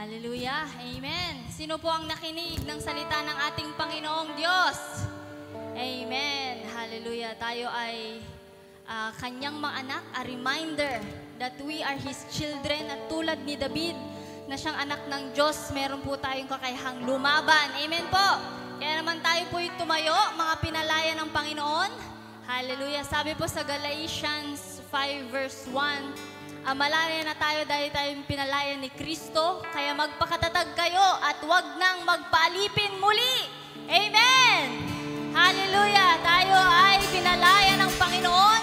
Hallelujah. Amen. Sino po ang nakinig ng salita ng ating Panginoong Diyos? Amen. Hallelujah. Tayo ay kanyang mga anak, a reminder that we are His children at tulad ni David na siyang anak ng Diyos, meron po tayong kakayahang lumaban. Amen po. Kaya naman tayo po'y tumayo, mga pinalaya ng Panginoon. Hallelujah. Sabi po sa Galatians 5 verse 1, malaya na tayo dahil tayong pinalaya ni Kristo, kaya magpakatatag kayo at huwag nang magpaalipin muli. Amen! Hallelujah! Tayo ay pinalaya ng Panginoon.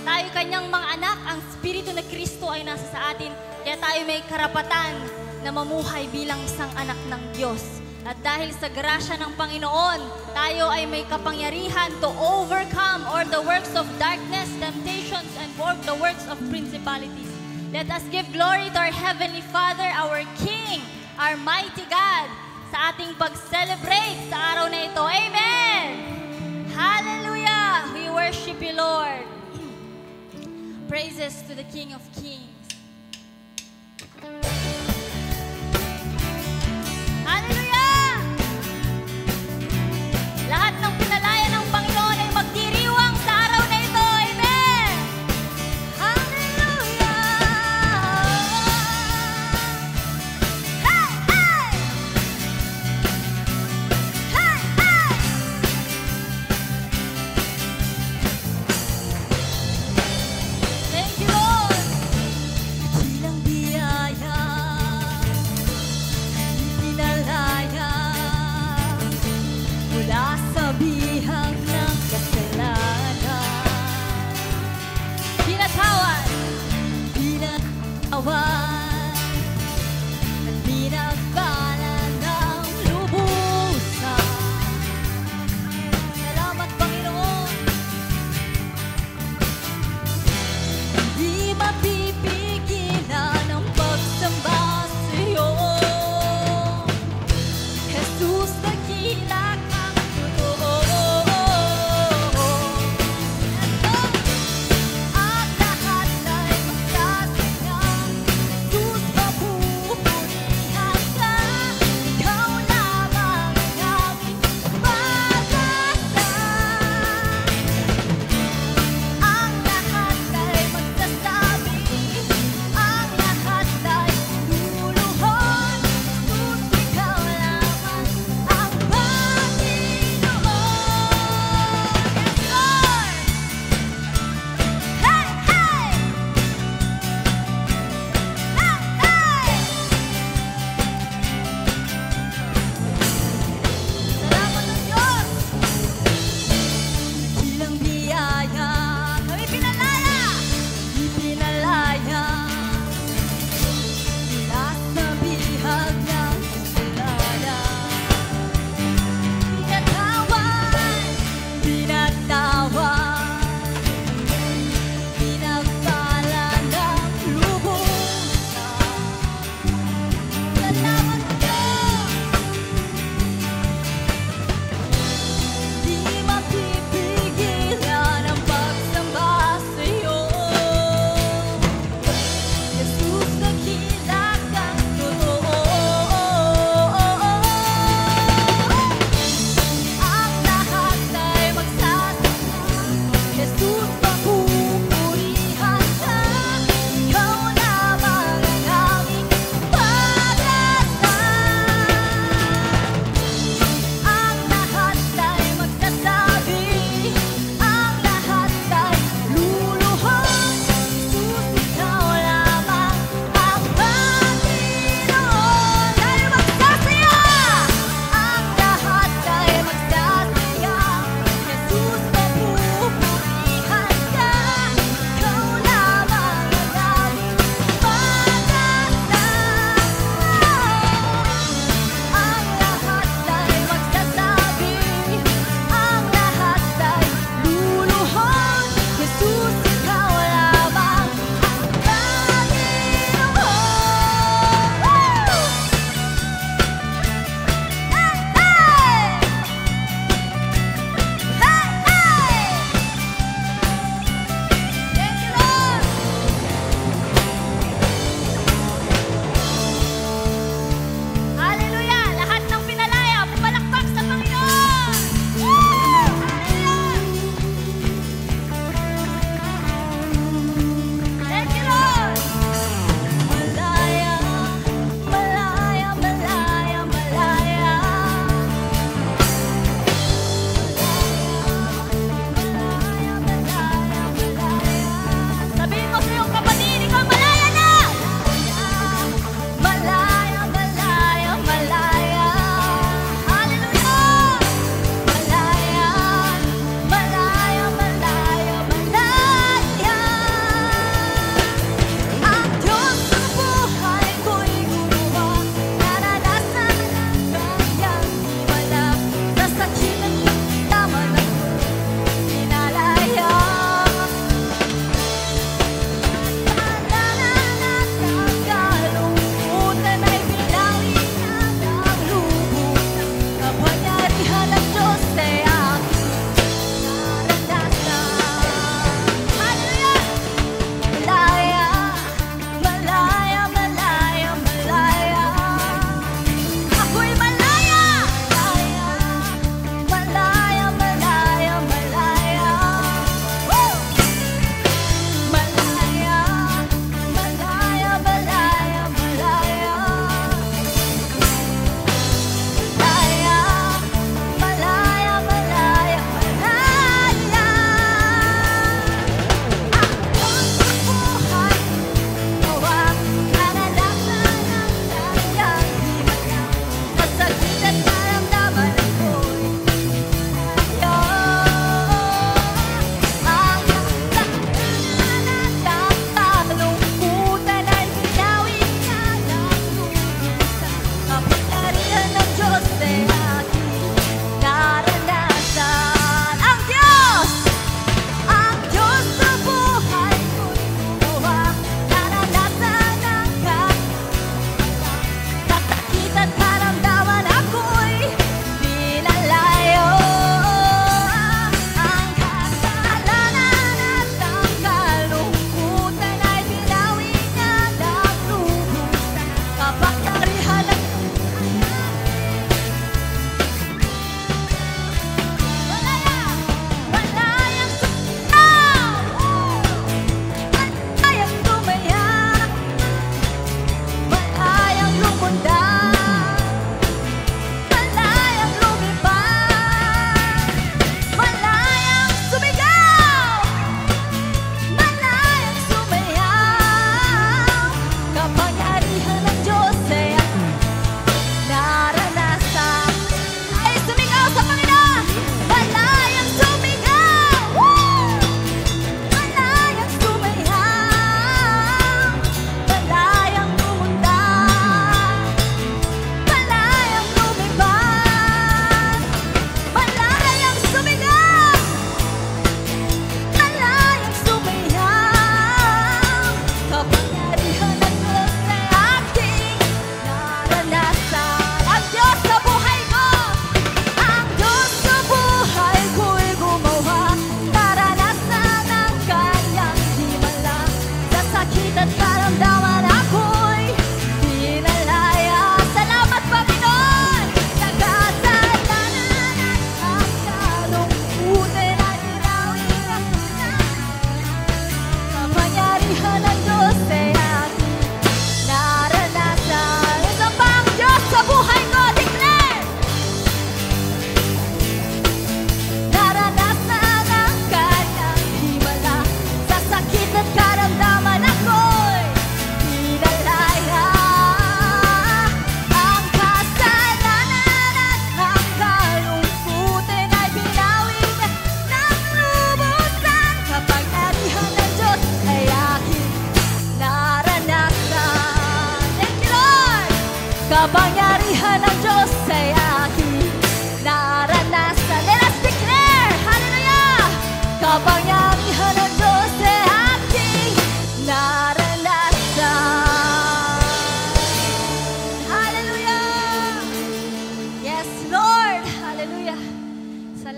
Tayo kanyang mga anak. Ang Espiritu na Kristo ay nasa sa atin. Kaya tayo may karapatan na mamuhay bilang isang anak ng Diyos. At dahil sa grasya ng Panginoon, tayo ay may kapangyarihan to overcome all the works of darkness, temptations, and the works of principalities. Let us give glory to our Heavenly Father, our King, our mighty God, sa ating pag-celebrate sa araw na ito. Amen! Hallelujah! We worship you, Lord. Praises to the King of Kings. Hallelujah! Lahat ng pinalaya ng Panginoon ay magdiriwang sa araw na ito. Amen! Hallelujah! Hey! Hey! Hey! Hey! Thank you, Lord!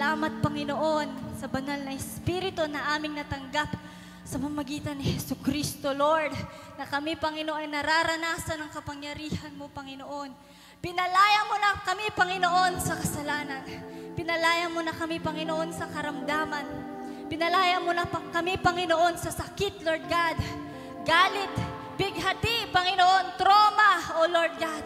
Salamat, Panginoon, sa banal na Espiritu na aming natanggap sa pamamagitan ni Jesucristo, Lord, na kami, Panginoon, ay nararanasan ng kapangyarihan mo, Panginoon. Pinalaya mo na kami, Panginoon, sa kasalanan. Pinalaya mo na kami, Panginoon, sa karamdaman. Pinalaya mo na kami, Panginoon, sa sakit, Lord God. Galit, bighati, Panginoon, trauma, O Lord God.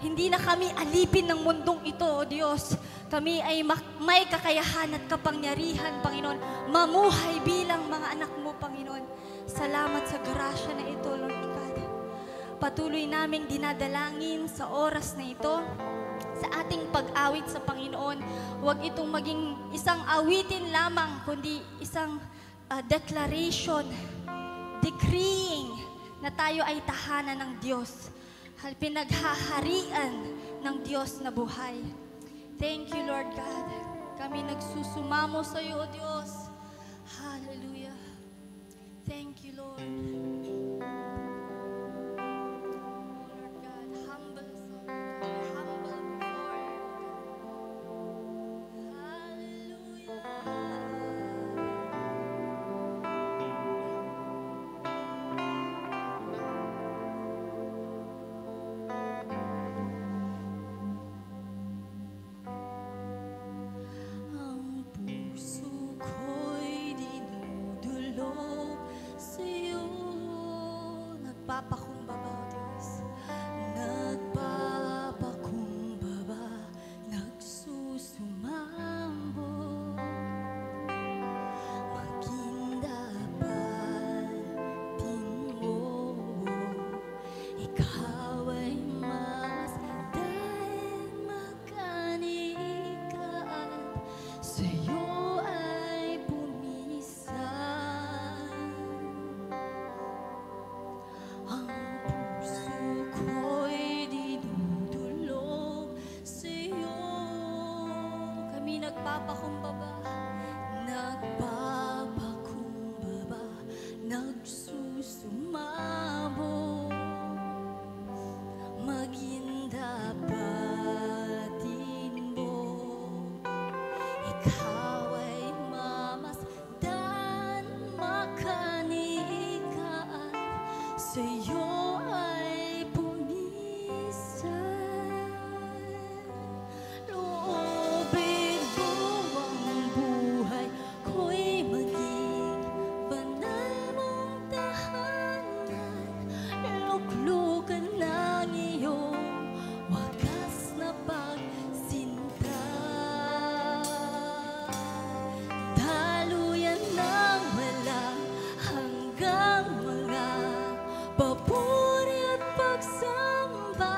Hindi na kami alipin ng mundong ito, O Diyos. Kami ay may kakayahan at kapangyarihan, Panginoon, mamuhay bilang mga anak mo, Panginoon. Salamat sa grasya na ito, Lord God. Patuloy naming dinadalangin sa oras na ito, sa ating pag-awit sa Panginoon. Huwag itong maging isang awitin lamang, kundi isang declaration, decreeing na tayo ay tahanan ng Diyos. Pinaghaharian ng Diyos na buhay. Thank you, Lord God. Kami nagsusumamo sa iyo, O Diyos. Hallelujah. Thank you, Lord. Lord God, humble us, Lord God. Humble before you. Hallelujah. Ang puso ko'y dinudulog sa'yo. Nagpapakumbaba, O Diyos. Nagpapakumbaba, nagsusumambong. Magindapatin mo, ikaw ay mas dahil makanikat, sa'yo ay bumisan. Ang puso ko'y dinudulog sa'yo. Kami nagpapakumbaba, nagpapakumbaba, nagsusumamo. Magindapatin mo, ikaw ay mamasdan, makanikat, sa'yo ay pumisan. Loobin mo ang buhay ko'y maging banal mong tahanan. Luklukan ng iyong wagas na pagsinta. Daluyan ng wala hanggang mga papuri at pagsamba.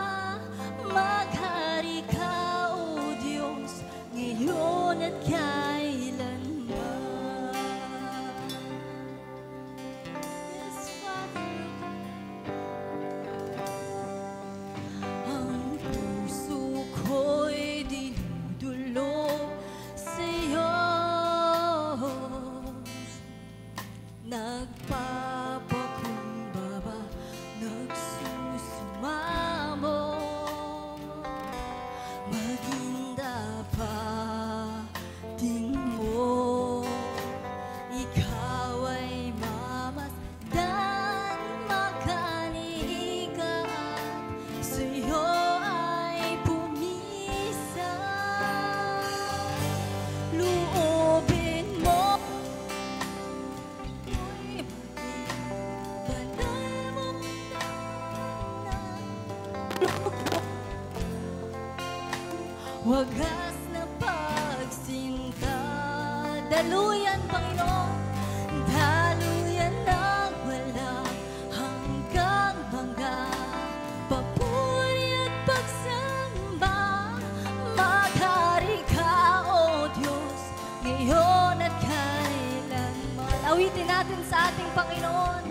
Maghari ka, O Diyos, ngayon at kailanman. Yes, Father. Ang puso ko'y dinudulog sa'yo. Nagpapakumbaba, nagsusumamo. Magindapatin mo, ikaw ay mamasdan, makanikat, sa'yo ay pumisan. Loobin mo ko'y maging banal mong tahanan. Wagas na pagsinta. Daluyan, Panginoon, daluyan ng wala hanggang mga papuri at pagsamba. Maghari ka, O Diyos, ngayon at kailanman. Awitin natin sa ating Panginoon.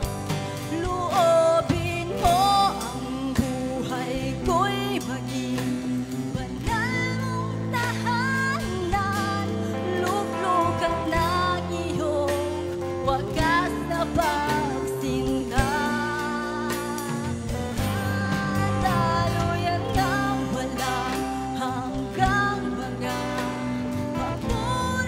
Loobin mo ang buhay ko'y maging banal mong tahanan. Luklukan ng iyong wagas na pagsinta. Daluyan ng wala hanggang mga papuri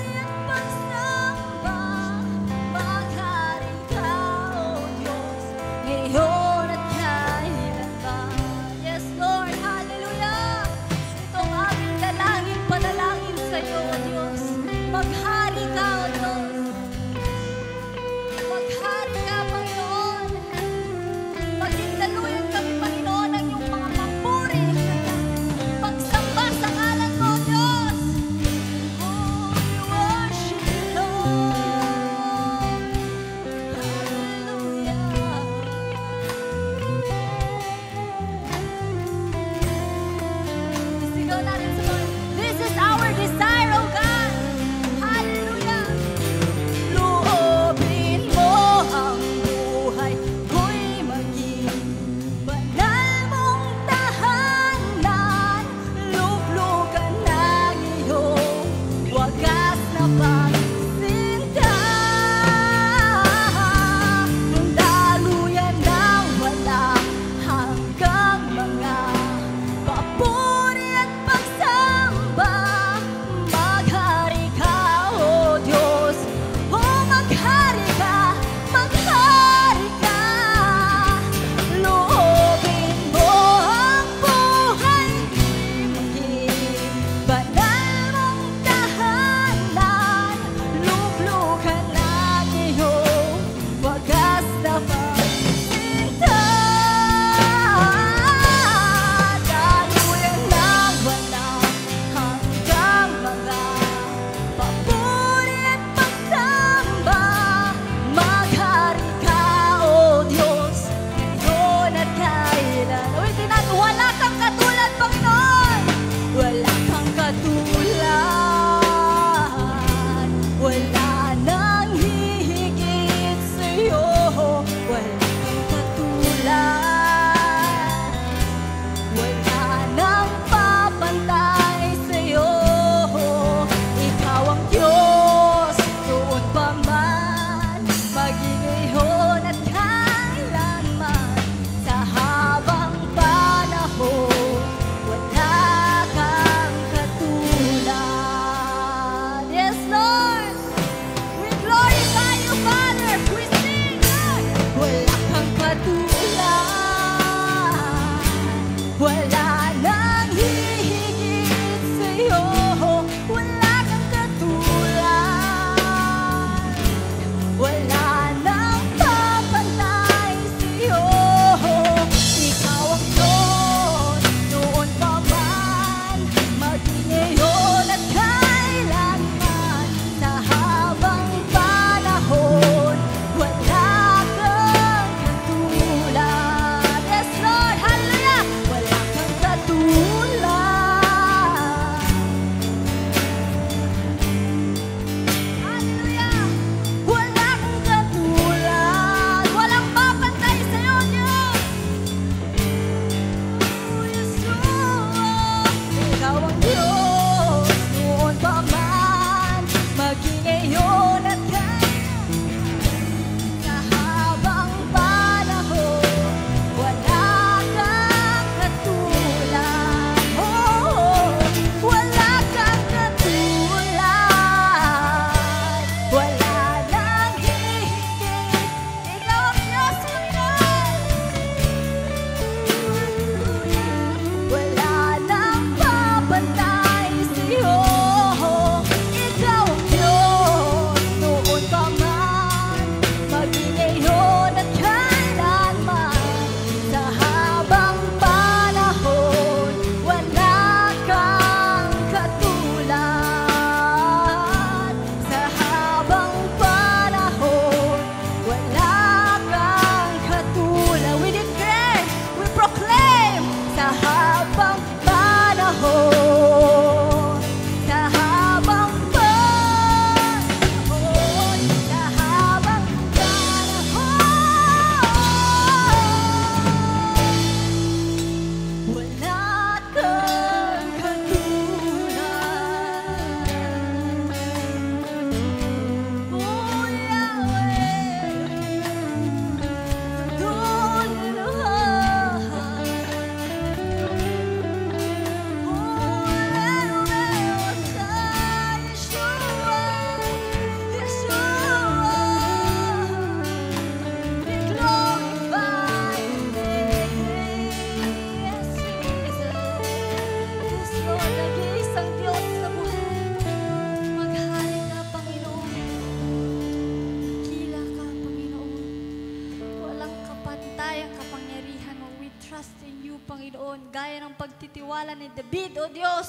pagkatiwala ni David, O Diyos,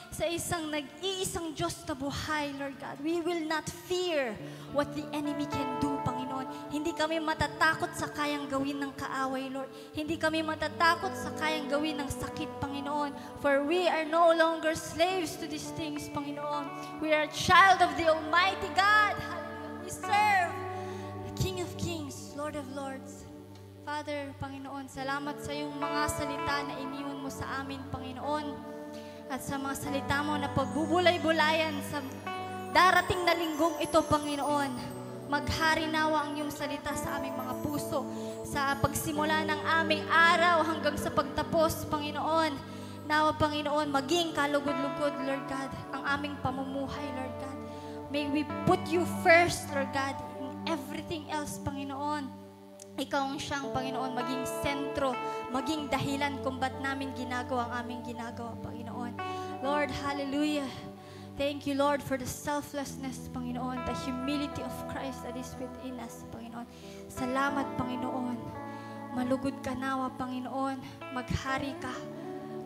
sa isang nag-iisang Diyos na buhay, Lord God. We will not fear what the enemy can do, Panginoon. Hindi kami matatakot sa kayang gawin ng kaaway, Lord. Hindi kami matatakot sa kayang gawin ng sakit, Panginoon. For we are no longer slaves to these things, Panginoon. We are a child of the Almighty God. Hallelujah. We serve the King of Kings, Lord of Lords. Father, Panginoon, salamat sa iyong mga salita na iniwan mo sa amin, Panginoon. At sa mga salita mo na pagbubulay-bulayan sa darating na linggong ito, Panginoon. Maghari nawa ang iyong salita sa aming mga puso. Sa pagsimula ng aming araw hanggang sa pagtapos, Panginoon. Nawa, Panginoon, maging kalugod-lugod, Lord God, ang aming pamumuhay, Lord God. May we put you first, Lord God, in everything else, Panginoon. Ikaw ang siyang, Panginoon, maging sentro, maging dahilan kung ba't namin ginagawa ang aming ginagawa, Panginoon. Lord, hallelujah. Thank you, Lord, for the selflessness, Panginoon, the humility of Christ that is within us, Panginoon. Salamat, Panginoon. Malugod ka nawa, Panginoon. Maghari ka.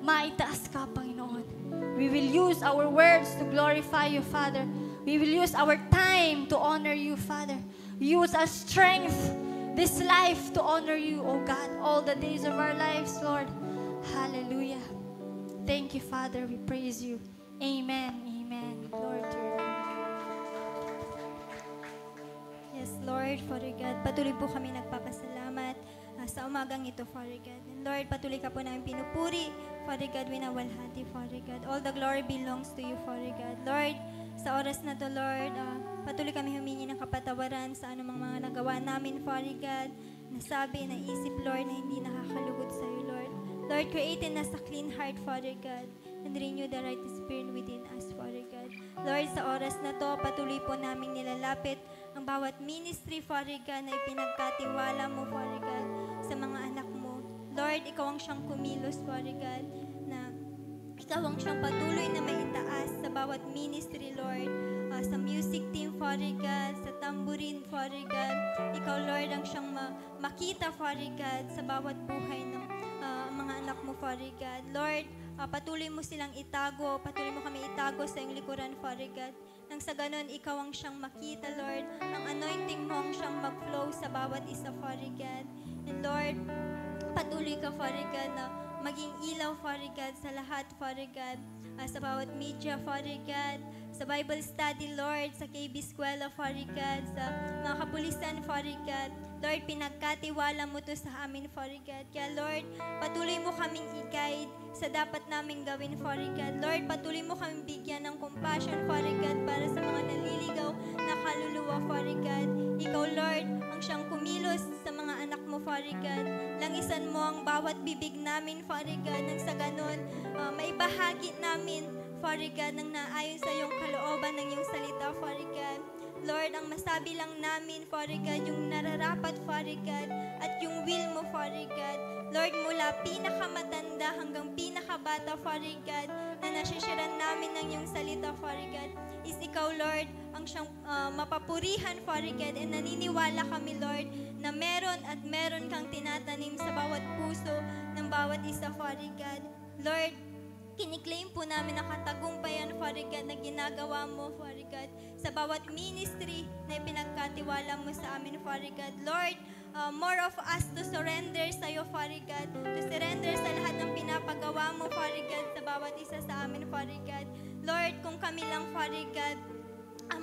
Maitaas ka, Panginoon. We will use our words to glorify you, Father. We will use our time to honor you, Father. Use our strength, this life, to honor you, O God, all the days of our lives, Lord. Hallelujah. Thank you, Father. We praise you. Amen. Amen. Glory to you. Yes, Lord, Father God, patuloy po kami nagpapasalamat sa umagang ito, Father God. And Lord, patuloy ka po namin pinupuri, Father God, winawalhati, Father God. All the glory belongs to you, Father God. Lord, sa oras na to, Lord, patuloy kami humingi ng kapatawaran sa anumang mga nagawa namin, Father God, nasabi, naisip, Lord, na hindi nakakalugod sa iyo, Lord. Lord, create in us a clean heart, Father God, and renew the right spirit within us, Father God. Lord, sa oras na to, patuloy po namin nilalapit ang bawat ministry, Father God, na ipinagkatiwala mo, Father God, sa mga anak mo. Lord, ikaw ang siyang kumilos, Father God, na ikaw ang siyang patuloy na maitaas sa bawat ministry, Lord. Sa music team, Father God, sa tambourine, Father God. Ikaw, Lord, ang siyang makita, Father God, sa bawat buhay ng mga anak mo, Father God. Lord, patuloy mo silang itago, patuloy mo kami itago sa iyong likuran, Father God. Nang sa ganun, ikaw ang siyang makita, Lord. Ang anointing mo ang siyang mag-flow sa bawat isa, Father God. And Lord, patuloy ka, Father God, na maging ilaw, Father God, sa lahat, Father God. Sa bawat media, Father God, sa Bible study, Lord, sa KB Eskwela, Father God, sa mga kapulisan, Father God. Lord, pinagkatiwala mo to sa amin, Father God. Kaya, Lord, patuloy mo kaming i-guide sa dapat naming gawin, Father God. Lord, patuloy mo kaming bigyan ng compassion, Father God, para sa mga naliligaw na kaluluwa, Father God. Ikaw, Lord, ang siyang kumilos sa mga anak mo, Father God. Langisan mo ang bawat bibig namin, Father God, nang sa ganon, maibahagi namin, Father God, nang naayon sa iyong kalooban ng iyong salita, Father God. Lord, ang masabi lang namin, Father God, yung nararapat, Father God, at yung will mo, Father God. Lord, mula pinakamatanda hanggang pinakabata, Father God, na nasisyaran namin ng iyong salita, Father God, is ikaw, Lord, ang siyang mapapurihan, Father God, and naniniwala kami, Lord, na meron at meron kang tinatanim sa bawat puso ng bawat isa, Father God. Lord, kiniklaim po namin ang katagumpayan, Father God, na ginagawa mo, Father God, sa bawat ministry na pinagkatiwala mo sa amin, Father God. Lord, more of us to surrender sa iyo, Father God, to surrender sa lahat ng pinapagawa mo, Father God, sa bawat isa sa amin, Father God. Lord, kung kami lang, Father God,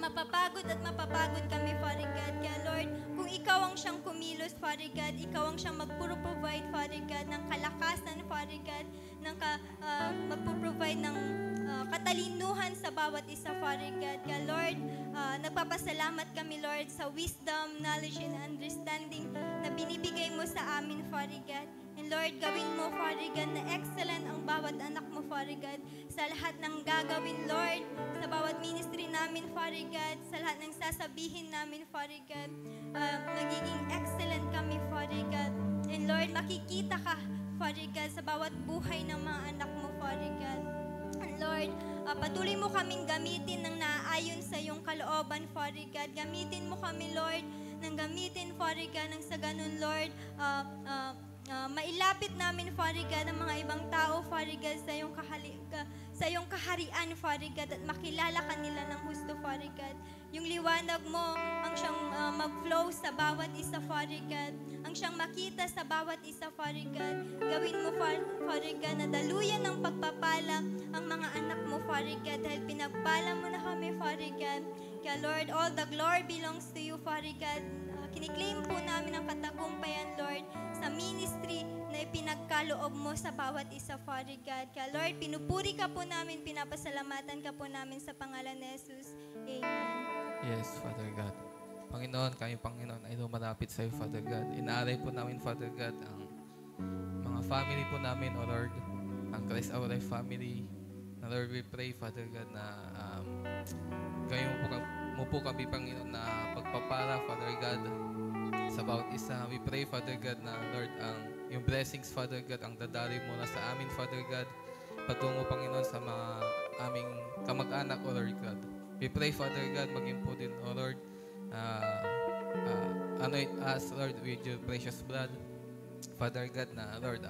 mapapagod at mapapagod kami, Father God. Kaya Lord, kung ikaw ang siyang kumilos, Father God, ikaw ang siyang magpro-provide, Father God, ng kalakasan, Father God, ng magpo-provide ng katalinuhan sa bawat isa, Father God. Kaya Lord, nagpapasalamat kami, Lord, sa wisdom, knowledge, and understanding na binibigay mo sa amin, Father God. And Lord, gawin mo, Father God, na excellent ang bawat anak mo, Father God, sa lahat ng gagawin, Lord, sa bawat ministry namin, Father God, sa lahat ng sasabihin namin, Father God, nagiging excellent kami, Father God. And Lord, makikita ka, Father God, sa bawat buhay ng mga anak mo, Father God. And Lord, patuloy mo kaming gamitin ng naaayon sa iyong kalooban, Father God. Gamitin mo kami, Lord, nang gamitin, Father God, nang sa ganun, Lord, mailapit namin, Father God, ang mga ibang tao, Father God, sa iyong kaharian, Father God, at makilala kanila ng husto, Father God. Yung liwanag mo, ang siyang mag-flow sa bawat isa, Father God. Ang siyang makita sa bawat isa, Father God. Gawin mo, Father God, na daluyan ng pagpapala ang mga anak mo, Father God, dahil pinagpala mo na kami, Father God. Kaya Lord, all the glory belongs to you, Father God. Kiniklaim po namin ang katagumpayan, Lord, sa ministry na ipinagkaloob mo sa bawat isa, Father God. Kaya Lord, pinupuri ka po namin, pinapasalamatan ka po namin sa pangalan ni Jesus. Amen. Yes, Father God. Panginoon, kami Panginoon ay lumalapit sa iyo, Father God. Inaaray po namin, Father God, ang mga family po namin, O Lord, ang Christ Our Life family. Na Lord, we pray, Father God, na kayo mo po kami, Panginoon, na pagpapala, Father God, sa bawat isa. We pray, Father God, na Lord, yung blessings, Father God, ang dadali mula sa amin, Father God, patungo, Panginoon, sa mga aming kamag-anak, O Lord God. We pray, Father God, maging po din, O Lord, anoint us, Lord, with your precious blood, Father God, na Lord,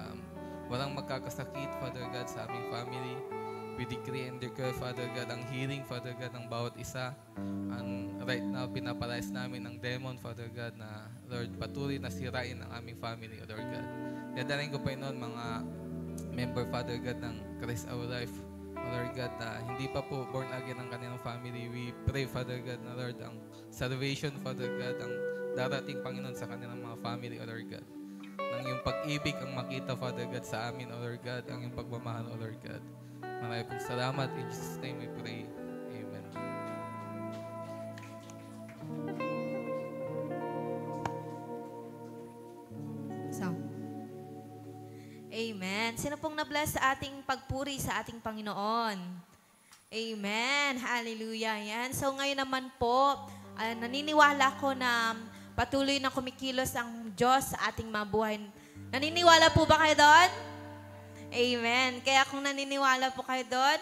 walang magkakasakit, Father God, sa aming family. We decree and declare, Father God, ang healing, Father God, ng bawat isa. And right now, pinapalayas namin ang demon, Father God, na Lord, patuloy na sirain ang aming family, O Lord God. Dadalhin ko pa noon mga member, Father God, ng Christ Our Life, O Lord God, na hindi pa po born again ang kanilang family. We pray, Father God, na Lord, ang salvation, Father God, ang darating, Panginoon, sa kanilang mga family, O Lord God. Nang yung pag-ibig ang makita, Father God, sa amin, O Lord God, ang yung pagmamahal, O Lord God. Maraming pong salamat. In Jesus' name we pray. Amen. Amen. Sino pong na-bless sa ating pagpuri sa ating Panginoon? Amen. Hallelujah. Yan. So ngayon naman po, naniniwala ko na patuloy na kumikilos ang Diyos sa ating mabuhay. Naniniwala po ba kayo doon? Amen. Kaya kung naniniwala po kayo doon,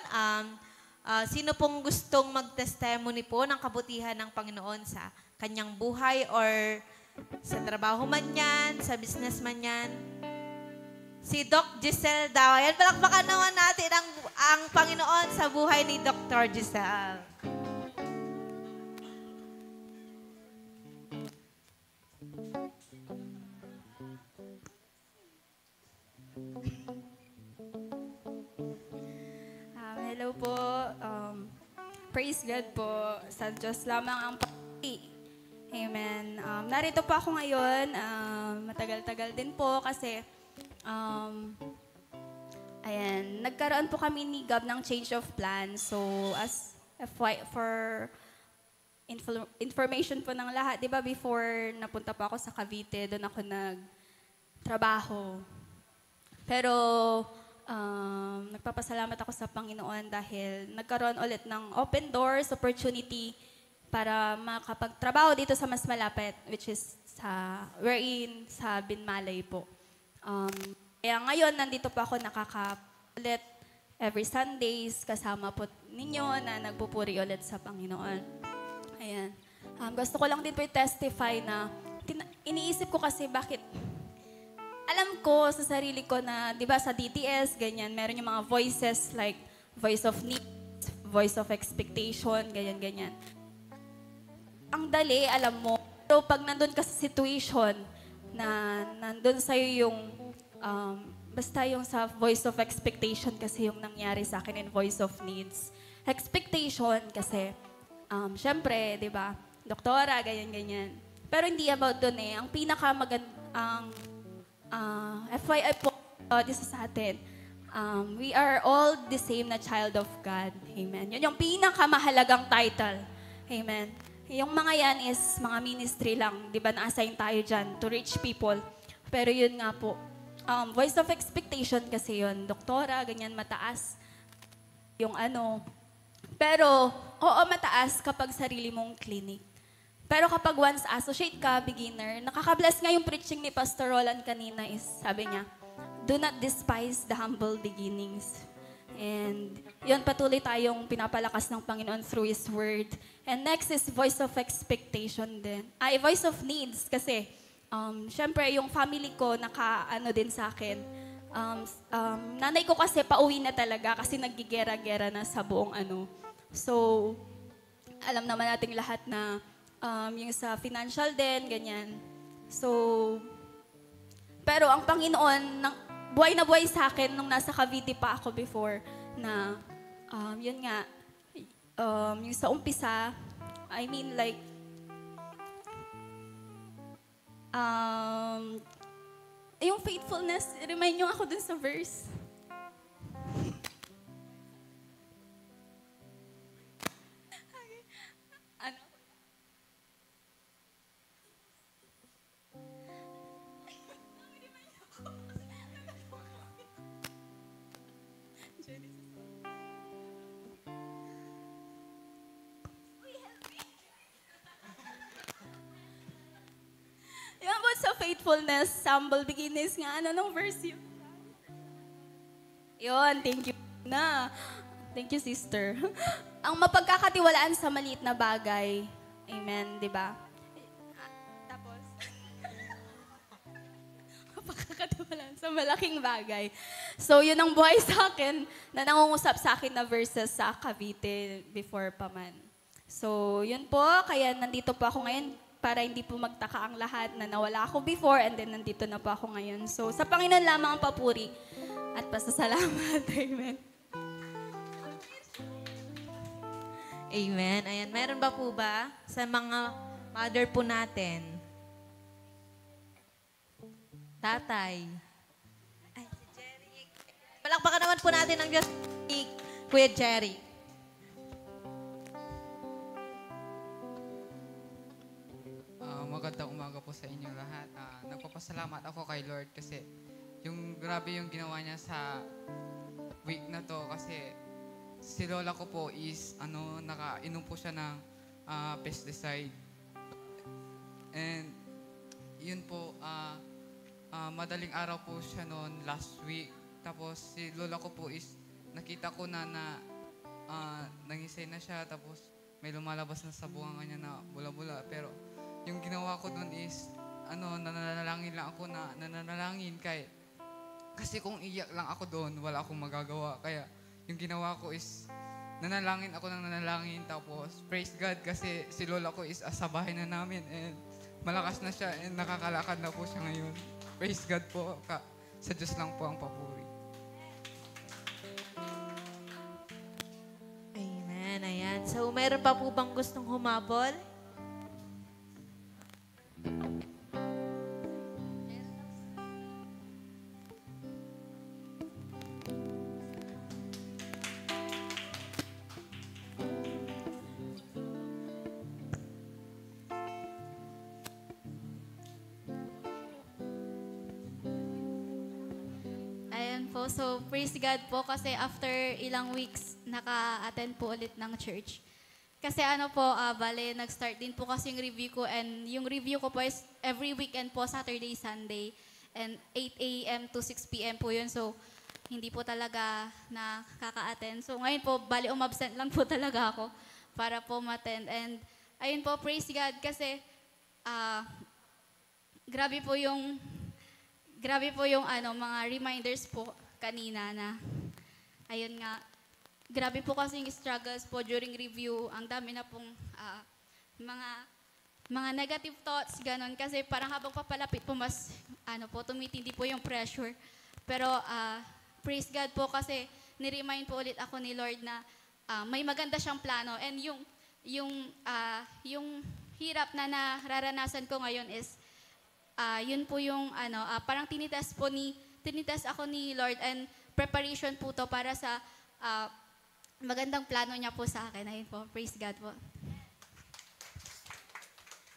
sino pong gustong mag-testimony po ng kabutihan ng Panginoon sa kanyang buhay or sa trabaho man yan, sa business man yan? Si Doc Giselle daw. Ayan, palakpakan naman natin ang Panginoon sa buhay ni Dr. Giselle. Hello po. Praise God po. Sa Diyos lamang ang pagpapalagi. Amen. Narito po ako ngayon. Matagal-tagal din po kasi ayan, nagkaroon po kami ni Gab ng change of plan. So, as for information po ng lahat, di ba before napunta po ako sa Cavite, doon ako nagtrabaho. Pero, nagpapasalamat ako sa Panginoon dahil nagkaroon ulit ng open doors, opportunity para makapagtrabaho dito sa mas malapit, which is sa Binmalay po. Kaya ngayon, nandito pa ako nakaka-ulit every Sundays, kasama po ninyo na nagpupuri ulit sa Panginoon. Ayan. Gusto ko lang din po i-testify na iniisip ko kasi bakit alam ko sa sarili ko na, di ba sa DTS, ganyan, meron yung mga voices like voice of need, voice of expectation, ganyan. Ang dali, alam mo, pero pag nandun ka sa situation na nandun sa'yo yung, basta yung sa voice of expectation kasi yung nangyari sa akin in voice of needs. Expectation kasi, syempre, di ba, doktora, ganyan. Pero hindi about dun eh. Ang FYI po, this is sa atin, we are all the same na child of God. Amen. Yun yung pinakamahalagang title. Amen. Yung mga yan is mga ministry lang. Di ba, na-assign tayo dyan to reach people. Pero yun nga po, voice of expectation kasi yun. Doktora, ganyan, mataas. Yung ano. Pero, oo, mataas kapag sarili mong clinic. Pero kapag once associate ka, beginner, nakaka-bless nga yung preaching ni Pastor Roland kanina is, sabi niya, do not despise the humble beginnings. And yun, patuloy tayong pinapalakas ng Panginoon through His Word. And next is voice of expectation din. Voice of needs kasi syempre, yung family ko, naka-ano din sa akin. Nanay ko kasi pauwi na talaga kasi naggigera-gera na sa buong ano. So, alam naman nating lahat na yung sa financial din, ganyan. So, pero ang Panginoon, buhay na buhay sa akin nung nasa Cavite pa ako before na, yun nga, yung sa umpisa, I mean like, yung faithfulness, remind nyo ako dun sa verse. Ano? Yung about sa faithfulness, humble beginnings nga, ano nung verse yun? Yun, thank you na. Thank you, sister. Ang mapagkakatiwalaan sa maliit na bagay. Amen, di ba? Tapos, mapagkakatiwalaan sa malaking bagay. So, yun ang buhay sa akin na nangungusap sa akin na verses sa Cavite before pa man. So, yun po. Kaya nandito po ako ngayon para hindi po magtaka ang lahat na nawala ako before and then nandito na po ako ngayon. So, sa Panginoon lamang ang papuri at pasasalamat. Amen. Amen. Ayan, meron ba po ba sa mga mother po natin? Tatay. Ay, si Jerry. Palakpakan naman po natin ang Diyos ni Kuya Jerry. Magandang umaga po sa inyo lahat. Nagpapasalamat ako kay Lord kasi yung grabe yung ginawa niya sa week na to kasi si lola ko po is nakainom po siya ng pesticide. And yun po, madaling araw po siya noon last week. Tapos si lola ko po is nakita ko na nangisay na siya tapos may lumalabas na sa bunga niya na bula-bula. Pero yung ginawa ko doon is nananalangin lang ako na nananalangin kasi kung iyak lang ako doon, wala akong magagawa. Kaya yung ginawa ko is nanalangin ako ng nanalangin tapos praise God kasi si lola ko is sa bahay na namin and malakas na siya and nakakalakad na po siya ngayon. Praise God po. Sa Diyos lang po ang papuri. Amen. Ayan. So, meron pa po bang gustong humabol? Po. So, praise God po kasi after ilang weeks, naka-attend po ulit ng church. Kasi bale, nag-start din po kasi yung review ko and yung review ko po is every weekend po, Saturday, Sunday, and 8 a.m. to 6 p.m. po yun. So, hindi po talaga nakaka-attend. So, ngayon po, bale, umabsent lang po talaga ako para po ma-attend. And, ayun po, praise God kasi grabe po yung mga reminders po kanina na, ayun nga, grabe po kasi yung struggles po during review. Ang dami na pong mga negative thoughts, ganon. Kasi parang habang papalapit po, mas, tumitindi po yung pressure. Pero, praise God po kasi niremind po ulit ako ni Lord na may maganda siyang plano. And yung hirap na nararanasan ko ngayon is, yun po yung parang tinitas ako ni Lord and preparation po to para sa magandang plano niya po sa akin. Ayun po, praise God po.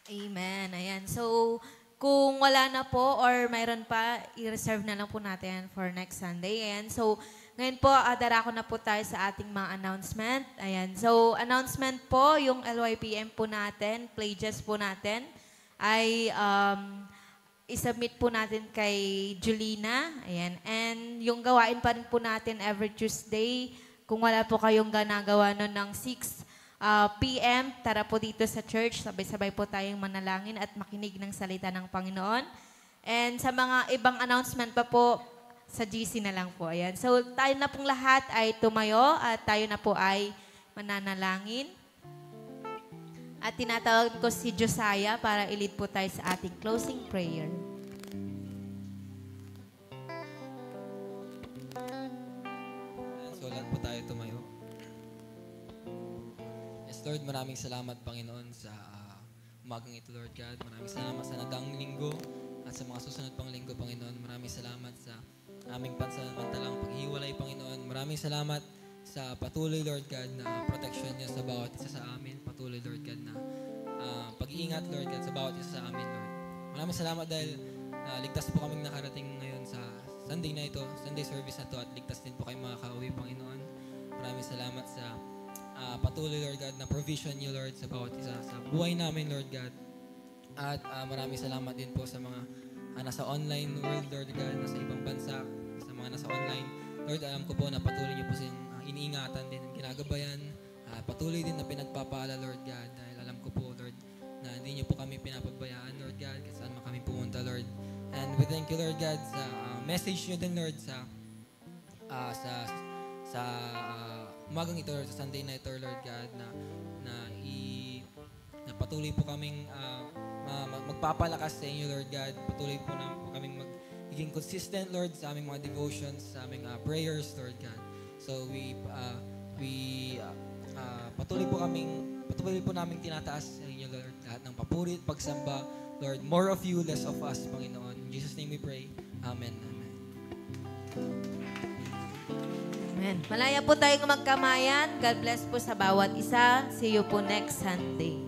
Amen. Ayan. So, kung wala na po or mayroon pa, i-reserve na lang po natin for next Sunday. Ayan. So, ngayon po, darako na po tayo sa ating mga announcement. Ayan. So, announcement po, yung LYPM po natin, pledges po natin, ay isubmit po natin kay Julina. Ayan. And yung gawain pa rin po natin every Tuesday, kung wala po kayong ginagawa nun ng 6 PM. Tara po dito sa church. Sabay-sabay po tayong manalangin at makinig ng salita ng Panginoon. And sa mga ibang announcement pa po, sa GC na lang po. Ayan. So tayo na pong lahat ay tumayo at tayo na po ay mananalangin. At tinatawag ko si Josiah para i-lead po tayo sa ating closing prayer. So, lahat po tayo tumayo. Yes, Lord, maraming salamat, Panginoon, sa umagang ito, Lord God. Maraming salamat sa nadaang linggo at sa mga susunod pang linggo, Panginoon. Maraming salamat sa aming pansamantalang paghiwalay, Panginoon. Maraming salamat sa patuloy, Lord God, na protection niyo sa bawat isa sa amin. Patuloy, Lord God, na pag-iingat, Lord God, sa bawat isa sa amin, Lord. Maraming salamat dahil ligtas po kaming nakarating ngayon sa Sunday na ito, Sunday service na ito, at ligtas din po kayo makaka-uwi, Panginoon. Maraming salamat sa patuloy, Lord God, na provision niyo, Lord, sa bawat isa sa buhay namin, Lord God. At maraming salamat din po sa mga nasa online world, Lord God, nasa ibang bansa, sa mga nasa online. Lord, alam ko po na patuloy niyo po silang iniingatan din, ginagabayan, patuloy din na pinagpapala, Lord God, dahil alam ko po, Lord, na hindi niyo po kami pinapabayaan, Lord God, kasi saan man kami pumunta, Lord. And we thank you, Lord God, sa message niyo din, Lord, sa umagang ito, Lord, sa Sunday na ito, Lord God, na patuloy po kaming magpapalakas sa inyo, Lord God. Patuloy po na po kaming magiging consistent, Lord, sa aming mga devotions, sa aming prayers, Lord God. So patuloy po naming tinataas sa inyo, Lord, lahat ng papuri at pagsamba, Lord. More of you, less of us, Panginoon. In Jesus' name we pray. Amen. Amen. Amen. Malaya po tayong magkamayan. God bless po sa bawat isa. See you po next Sunday.